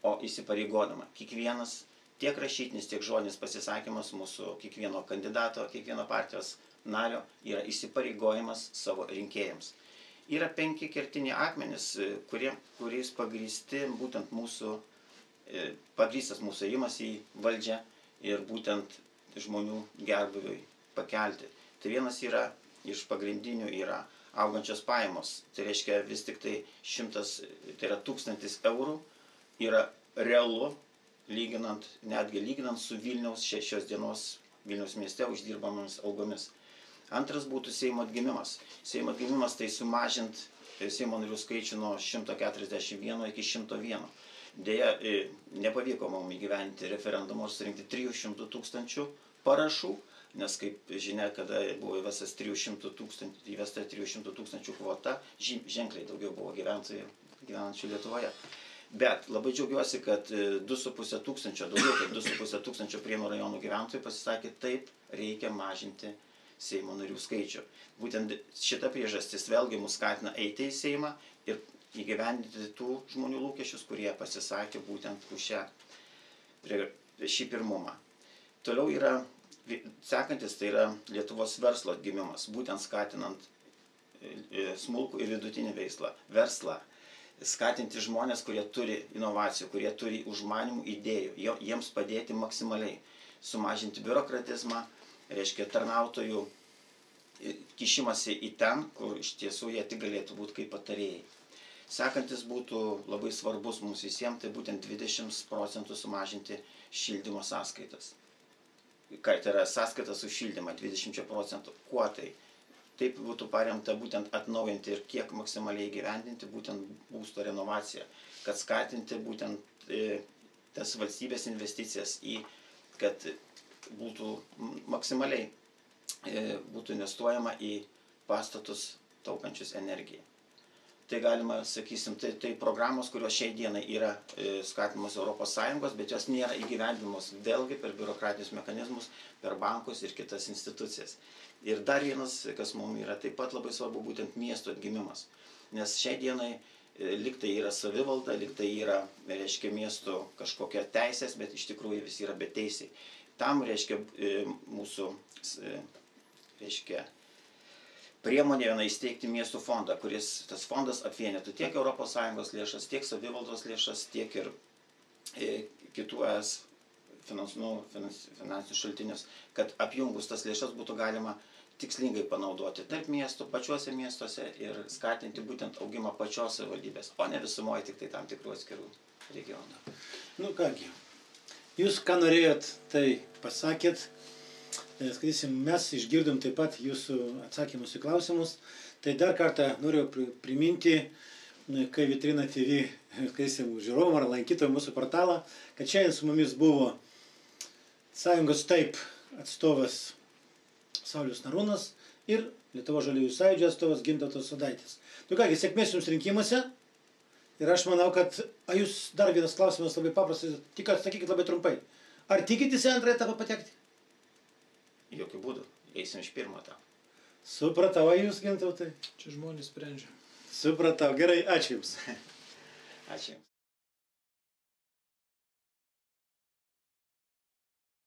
o įsipareigodama. Kiekvienas, tiek rašytinis, tiek žodinis pasisakymas mūsų kiekvieno kandidato, kiekvieno partijos nario yra įsipareigojimas savo rinkėjams. Yra 5 kertiniai akmenys, kuriais pagrįsti būtent pagrįstas mūsų ėjimas į valdžią ir būtent žmonių gerbūviui pakelti. Tai vienas yra iš pagrindinių yra augančios pajamos. Tai reiškia vis tik tai 1000 eurų yra realu, netgi lyginant su Vilniaus šios dienos Vilniaus mieste uždirbamomis algomis. Antras būtų Seimo atgimimas. Seimo atgimimas tai sumažint Seimo narių skaičių nuo 141 iki 101. Deja, nepavyko mums įgyventi referendumo ir surinkti 300 000 parašų, nes kaip žinia, kada buvo įvesta 300 000 kvota, ženkliai daugiau buvo gyventojų gyvenančių Lietuvoje. Bet labai džiaugiuosi, kad 2,5 tūkstančio, daugiau kaip 2,5 tūkstančio Prienų rajonų gyventojų pasisakė, taip reikia mažinti Seimo narių skaičių. Būtent šita priežastis vėlgi mus skatina eiti į Seimą ir įgyvendinti tų žmonių lūkesčius, kurie pasisakė būtent už šį pirmumą. Toliau yra sekantis, tai yra Lietuvos verslo atgimimas, būtent skatinant smulkų ir vidutinį verslą. Skatinti žmonės, kurie turi inovacijų, kurie turi užmanymų, idėjų, jiems padėti maksimaliai, sumažinti biurokratizmą, reiškia tarnautojų kišimasi į ten, kur iš tiesų jie tik galėtų būti kaip patarėjai. Sekantis būtų labai svarbus mums visiems, tai būtent 20% sumažinti šildymo sąskaitas. Tai yra sąskaitas už šildymą 20%. Kuo tai? Taip būtų paremta būtent atnaujinti ir kiek maksimaliai įgyvendinti būtent būsto renovaciją, kad skatinti būtent tas valstybės investicijas kad būtų maksimaliai būtų investuojama į pastatus taupančius energiją. Tai galima, sakysim, tai programos, kurios šiai dienai yra skatinamos ES, bet jos nėra įgyvendinamos vėlgi per biurokratinius mechanizmus, per bankus ir kitas institucijas. Ir dar vienas, kas mums yra taip pat labai svarbu, būtent miesto atgimimas. Nes šiai dienai liktai yra savivalda, liktai yra, reiškia, miesto kažkokia teisės, bet iš tikrųjų visi yra beteisiai. Tam, reiškia, mūsų, reiškia, priemonė viena įsteigti miestų fondą, kuris tas fondas apvienytų tiek ES lėšas, tiek savivaldos lėšas, tiek ir kitų ES finansinius šaltinius, kad apjungus tas lėšas būtų galima tikslingai panaudoti tarp miestų, pačiuose miestuose ir skatinti būtent augimą pačios savivaldybės, o ne visumoje tik tai tam tikrų atskirų regionų. Nu kągi, jūs ką norėjot, tai pasakėt. Skaitysim, mes išgirdom taip pat jūsų atsakymus į klausimus. Tai dar kartą noriu priminti, kai Vitrina TV, skaitysim, žiūrovom ar lankytojom mūsų portalą, kad šiandien su mumis buvo Sąjungos taip atstovas Saulius Narūnas ir Lietuvos žaliųjų sąjūdžio atstovas Gintautas Sadaitis. Nu kągi, sėkmės jums rinkimuose. Ir aš manau, kad jūs dar vienas klausimas labai paprastas, tik atsakykit labai trumpai. Ar tikitės į antrąją etapą patekti? Jokių būdų. Eisim iš pirmo etapą. Supratau, o jūs, Gintautai? Čia žmonės sprendžia. Supratau. Gerai, ačiū jums. Ačiū jums.